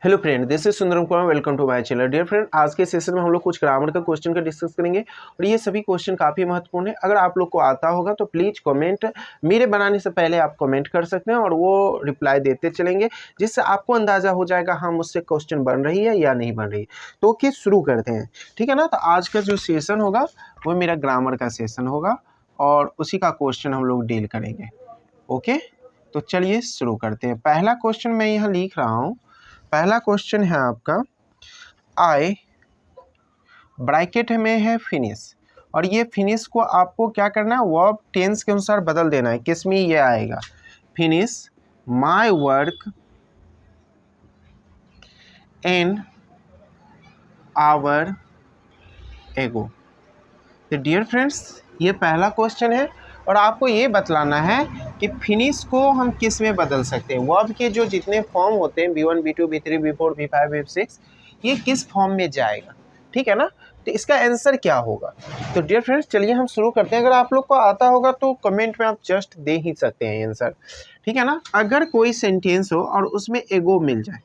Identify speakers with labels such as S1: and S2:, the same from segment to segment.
S1: Hello friend, this is Sundaram Kumar. Welcome to my channel. Dear friend, आज के session में हम लोग कुछ ग्रामर का क्वेश्चन का डिस्कस करेंगे और ये सभी क्वेश्चन काफ़ी महत्वपूर्ण है। अगर आप लोग को आता होगा तो प्लीज़ कमेंट मेरे बनाने से पहले आप कमेंट कर सकते हैं और वो रिप्लाई देते चलेंगे, जिससे आपको अंदाज़ा हो जाएगा हाँ मुझसे क्वेश्चन बन रही है या नहीं बन रही। तो ओके, शुरू करते हैं। ठीक है ना। तो आज का जो सेशन होगा वो मेरा ग्रामर का सेशन होगा और उसी का क्वेश्चन हम लोग डील करेंगे। ओके, तो चलिए शुरू करते हैं। पहला क्वेश्चन मैं यहाँ लिख रहा हूँ। पहला क्वेश्चन है आपका आई, ब्रैकेट में है फिनिश, और ये फिनिश को आपको क्या करना है, वर्ब टेंस के अनुसार बदल देना है। किस में ये आएगा, finish my work an hour एगो। तो डियर फ्रेंड्स, ये पहला क्वेश्चन है और आपको ये बतलाना है कि फिनिश को हम किस में बदल सकते हैं। वर्ब के जो जितने फॉर्म होते हैं V1, V2, V3, V4, V5, V6, ये किस फॉर्म में जाएगा। ठीक है ना। तो इसका आंसर क्या होगा। तो डियर फ्रेंड्स, चलिए हम शुरू करते हैं। अगर आप लोग को आता होगा तो कमेंट में आप जस्ट दे ही सकते हैं आंसर। ठीक है ना। अगर कोई सेंटेंस हो और उसमें एगो मिल जाए,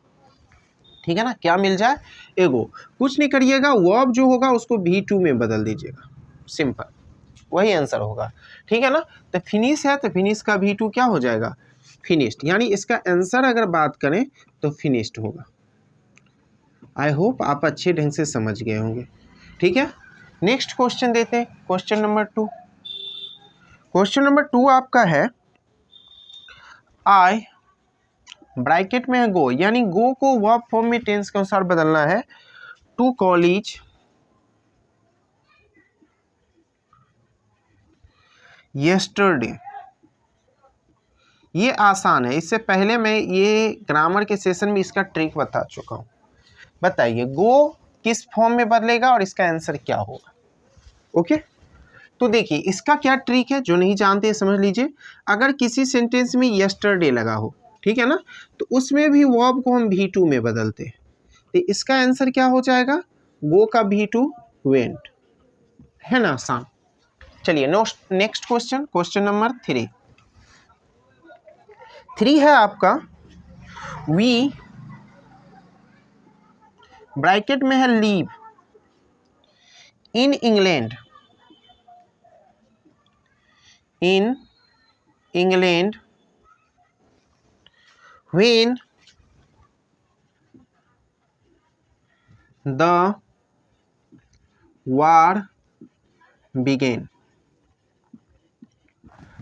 S1: ठीक है ना, क्या मिल जाए, एगो, कुछ नहीं करिएगा, वर्ब जो होगा उसको V2 में बदल दीजिएगा। सिंपल, वही आंसर होगा। ठीक है ना। तो फिनिश है तो फिनिश का V2 क्या हो जाएगा, फिनिश्ड। यानी इसका आंसर अगर बात करें तो फिनिश्ड होगा। आई होप आप अच्छे ढंग से समझ गए होंगे। ठीक है, नेक्स्ट क्वेश्चन देते हैं। Question number 2। क्वेश्चन नंबर 2 आपका है आई, ब्रैकेट में है गो, यानी गो को वर्ब फॉर्म में टेंस के अनुसार बदलना है। To college yesterday. ये आसान है, इससे पहले मैं ये ग्रामर के सेशन में इसका ट्रिक बता चुका हूँ। बताइए गो किस फॉर्म में बदलेगा और इसका आंसर क्या होगा। ओके, तो देखिए इसका क्या ट्रिक है, जो नहीं जानते समझ लीजिए। अगर किसी सेंटेंस में येस्टरडे लगा हो, ठीक है ना, तो उसमें भी वर्ब को हम V2 में बदलते हैं। तो इसका आंसर क्या हो जाएगा, गो का V2 वेंट। है ना आसान। चलिए नेक्स्ट क्वेश्चन, क्वेश्चन नंबर 3। 3 है आपका वी, ब्रैकेट में है live in England, in England when the war began.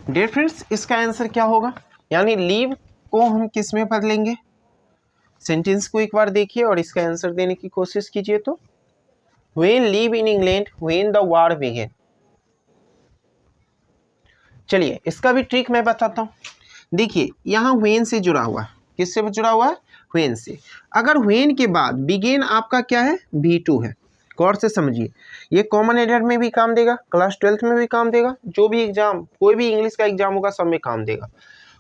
S1: Dear friends, इसका आंसर क्या होगा, यानी लीव को हम किस में बदलेंगे। सेंटेंस को एक बार देखिए और इसका आंसर देने की कोशिश कीजिए। तो when live in England when the war began. चलिए इसका भी ट्रिक मैं बताता हूँ। देखिए यहाँ व्हेन से जुड़ा हुआ है, किससे जुड़ा हुआ है, व्हेन से। अगर व्हेन के बाद बिगेन आपका क्या है, V2 है। गौर से समझिए, ये कॉमन एडिट में भी काम देगा, क्लास 12th में भी काम देगा, जो भी एग्जाम, कोई भी इंग्लिश का एग्जाम होगा सब में काम देगा।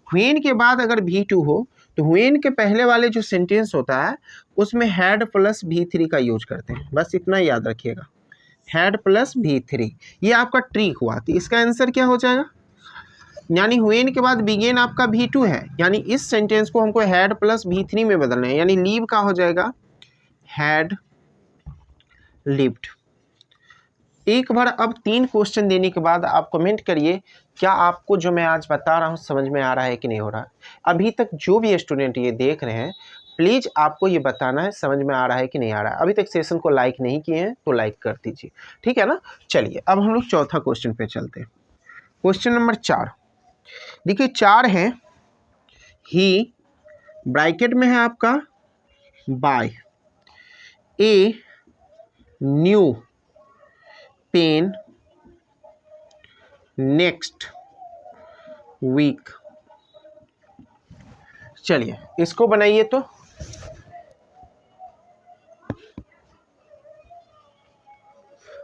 S1: व्हेन के बाद अगर V2 हो तो व्हेन के पहले वाले जो सेंटेंस होता है उसमें हैड प्लस V3 का यूज करते हैं। बस इतना याद रखिएगा, हैड प्लस V3। ये आपका ट्रिक हुआ। तो इसका आंसर क्या हो जाएगा, यानी व्हेन के बाद बिगेन आपका V2 है, यानी इस सेंटेंस को हमको हैड प्लस V3 में बदलना है, यानी लीव का हो जाएगा हैड लिव्ड। एक बार अब 3 क्वेश्चन देने के बाद आप कमेंट करिए, क्या आपको जो मैं आज बता रहा हूँ समझ में आ रहा है कि नहीं हो रहा है। अभी तक जो भी स्टूडेंट ये देख रहे हैं, प्लीज़ आपको ये बताना है समझ में आ रहा है कि नहीं आ रहा है। अभी तक सेशन को लाइक नहीं किए हैं तो लाइक कर दीजिए। ठीक है ना। चलिए अब हम लोग चौथा क्वेश्चन पे चलते हैं। Question number 4। देखिए 4 है ही, ब्रैकेट में है आपका by a new pen next week. चलिए इसको बनाइए। तो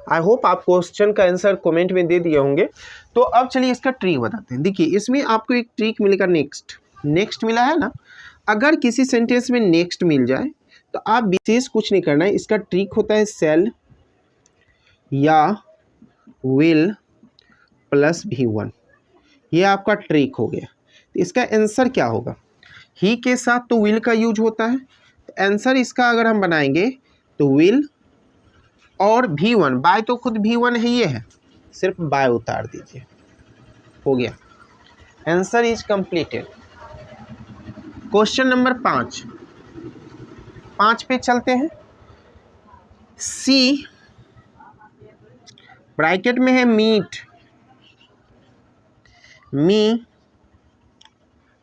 S1: आई होप आप क्वेश्चन का आंसर कमेंट में दे दिए होंगे। तो अब चलिए इसका ट्रिक बताते हैं। देखिए इसमें आपको एक ट्रिक मिलेगा, नेक्स्ट। नेक्स्ट मिला है ना, अगर किसी सेंटेंस में नेक्स्ट मिल जाए तो आप विशेष कुछ नहीं करना है। इसका ट्रिक होता है सेल या विल प्लस V1। ये आपका ट्रिक हो गया। तो इसका आंसर क्या होगा, ही के साथ तो विल का यूज होता है, आंसर इसका अगर हम बनाएंगे तो विल और V1, बाय तो खुद V1 है, ये है, सिर्फ बाय उतार दीजिए, हो गया, answer is completed. Question number 5 पे चलते हैं। सी ब्रैकेट में है meet me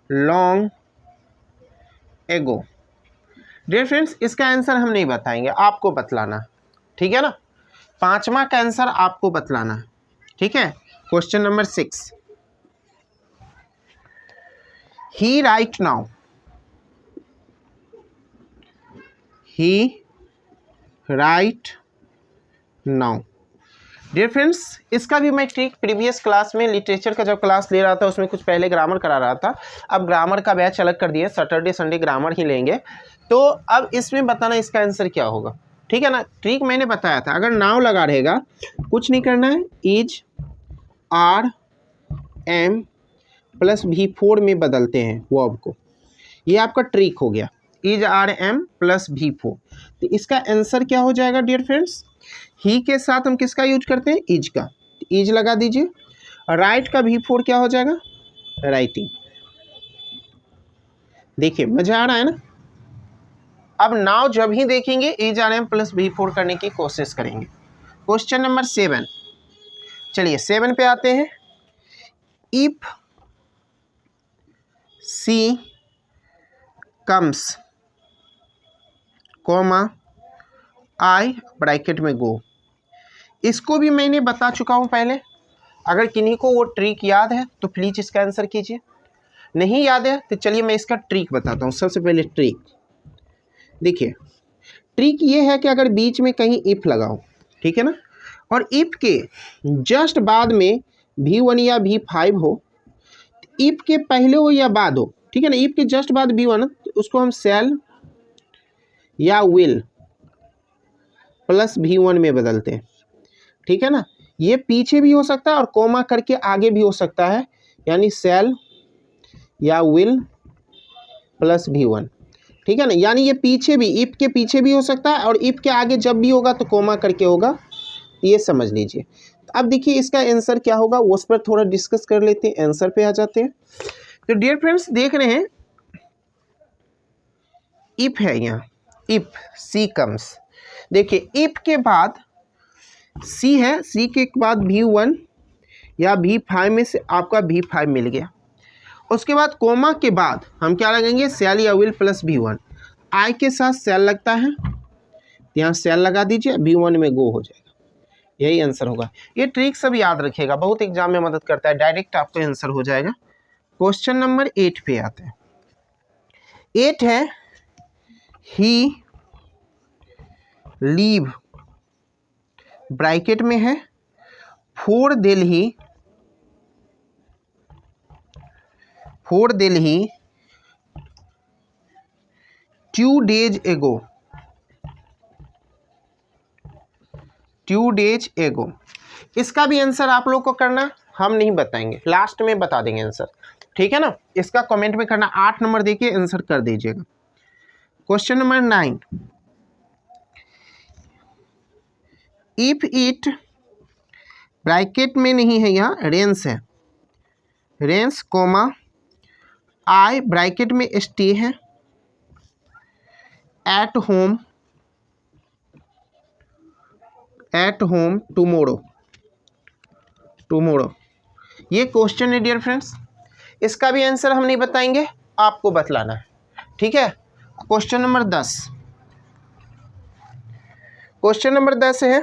S1: long ago. Dear friends, इसका आंसर हम नहीं बताएंगे, आपको बतलाना, ठीक है ना। 5वां का आंसर आपको बतलाना, ठीक है। क्वेश्चन नंबर 6, ही राइट नाउ, ही राइट नाउ। डियर फ्रेंड्स, इसका भी मैं ट्रिक प्रीवियस क्लास में लिटरेचर का जब क्लास ले रहा था उसमें कुछ पहले ग्रामर करा रहा था, अब ग्रामर का बैच अलग कर दिए, सैटरडे संडे ग्रामर ही लेंगे। तो अब इसमें बताना इसका आंसर क्या होगा, ठीक है ना। ट्रिक मैंने बताया था, अगर नाउ लगा रहेगा कुछ नहीं करना है, is R M plus V4 में बदलते हैं वर्ब को, ये आपका ट्रिक हो गया, is R M plus V4। तो इसका आंसर क्या हो जाएगा डियर फ्रेंड्स, ही के साथ हम किसका यूज करते हैं, इज का, इज लगा दीजिए, राइट का V4 क्या हो जाएगा, राइटिंग। देखिए मजा आ रहा है ना। अब नाउ जब ही देखेंगे is R M plus V4 करने की कोशिश करेंगे। क्वेश्चन नंबर 7, चलिए 7 पे आते हैं। If she comes comma I bracket में गो, इसको भी मैंने बता चुका हूं पहले, अगर किन्हीं को वो ट्रिक याद है तो प्लीज इसका आंसर कीजिए, नहीं याद है तो चलिए मैं इसका ट्रिक बताता हूं। सबसे पहले ट्रिक देखिए, ट्रिक ये है कि अगर बीच में कहीं इफ लगाओ, ठीक है ना, और इफ के जस्ट बाद में V1 या V5 हो, इफ के पहले हो या बाद हो, ठीक है ना, इफ के जस्ट बाद V1, उसको हम सेल या विल प्लस V1 में बदलते हैं, ठीक है ना। ये पीछे भी हो सकता है और कोमा करके आगे भी हो सकता है, यानी सेल या विल प्लस V1, ठीक है ना, यानी ये पीछे भी, इफ के पीछे भी हो सकता है और इफ के आगे जब भी होगा तो कोमा करके होगा, ये समझ लीजिए। अब देखिए इसका आंसर क्या होगा, उस पर थोड़ा डिस्कस कर लेते हैं, आंसर पे आ जाते हैं। तो डियर फ्रेंड्स देख रहे हैं, इफ है यहाँ, इफ सी कम्स, देखिए इफ के बाद सी है, सी के बाद V1 या V5 में से आपका V5 मिल गया, उसके बाद कोमा के बाद हम क्या लगेंगे, सेल या विल प्लस V1, आई के साथ सेल लगता है, यहाँ सेल लगा दीजिए, V1 में गो हो जाएगा, यही आंसर होगा। ये ट्रिक सब याद रखिएगा, बहुत एग्जाम में मदद करता है, डायरेक्ट आपको आंसर हो जाएगा। क्वेश्चन नंबर 8 पे आते हैं। 8 है, ही लीव ब्रैकेट में है फोर दिल्ली 2 days ago। इसका भी आंसर आप लोग को करना, हम नहीं बताएंगे, लास्ट में बता देंगे आंसर, ठीक है ना। इसका कमेंट में करना, 8 नंबर देखिए आंसर कर दीजिएगा। Question number 9, if it bracket में नहीं है, यहाँ रेंस है, रेंस कोमा आई ब्रैकेट में स्टे है, एट होम टुमारो। ये क्वेश्चन है डियर फ्रेंड्स, इसका भी आंसर हम नहीं बताएंगे, आपको बतलाना है, ठीक है। क्वेश्चन नंबर 10, क्वेश्चन नंबर 10 है,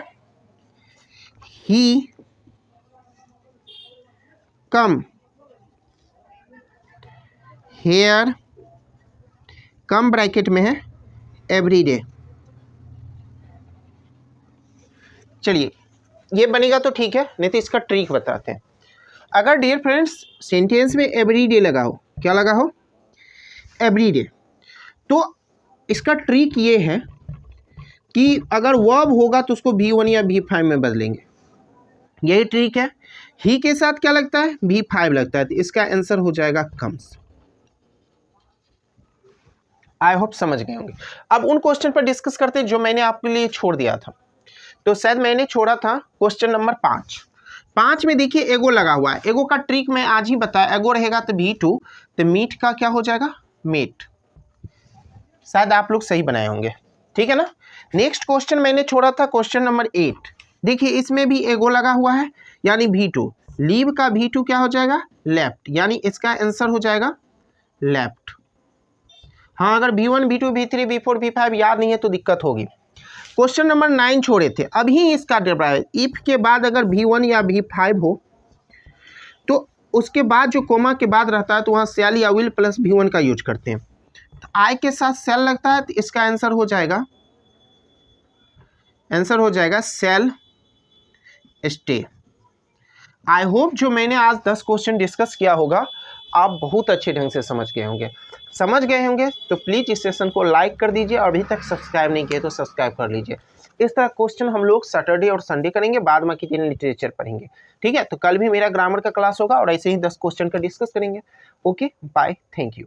S1: ही कम हेयर, कम ब्रैकेट में है एवरीडे। चलिए ये बनेगा तो ठीक है, नहीं तो इसका ट्रिक बताते हैं। अगर डियर फ्रेंड्स सेंटेंस में एवरीडे लगा हो, क्या लगा हो, एवरीडे, तो इसका ट्रिक ये है कि अगर वर्ब होगा तो उसको V1 या V5 में बदलेंगे, यही ट्रिक है। ही के साथ क्या लगता है, V5 लगता है, तो इसका आंसर हो जाएगा कम्स। आई होप समझ गए होंगे। अब उन क्वेश्चन पर डिस्कस करते हैं जो मैंने आपके लिए छोड़ दिया था। तो शायद मैंने छोड़ा था क्वेश्चन नंबर 5 में देखिए एगो लगा हुआ है। एगो का ट्रिक मैं आज ही बताया, एगो रहेगा तो V2, तो मीट का क्या हो जाएगा, मेट। शायद आप लोग सही बनाए होंगे, ठीक है ना। नेक्स्ट क्वेश्चन मैंने छोड़ा था क्वेश्चन नंबर 8। देखिए इसमें भी एगो लगा हुआ है यानी V2, लीव का V2 क्या हो जाएगा, लेफ्ट, यानी इसका आंसर हो जाएगा लेफ्ट। हाँ, अगर V1 V2 V3 V4 V5 याद नहीं है तो दिक्कत होगी। क्वेश्चन नंबर 9 छोड़े थे, अभी इसका डेटा है। इफ के बाद अगर V1 या V5 हो तो उसके बाद जो कोमा के बाद रहता है तो वहाँ सेल या विल प्लस V1 का यूज करते हैं। तो आई के साथ सेल लगता है तो इसका आंसर हो जाएगा सेल स्टे। आई होप जो मैंने आज 10 क्वेश्चन डिस्कस किया होगा आप बहुत अच्छे ढंग से समझ गए होंगे। तो प्लीज़ इस सेशन को लाइक कर दीजिए और अभी तक सब्सक्राइब नहीं किए तो सब्सक्राइब कर लीजिए। इस तरह क्वेश्चन हम लोग सैटरडे और संडे करेंगे, बाद में किसी दिन लिटरेचर पढ़ेंगे, ठीक है। तो कल भी मेरा ग्रामर का क्लास होगा और ऐसे ही 10 क्वेश्चन का डिस्कस करेंगे। Okay, bye, thank you.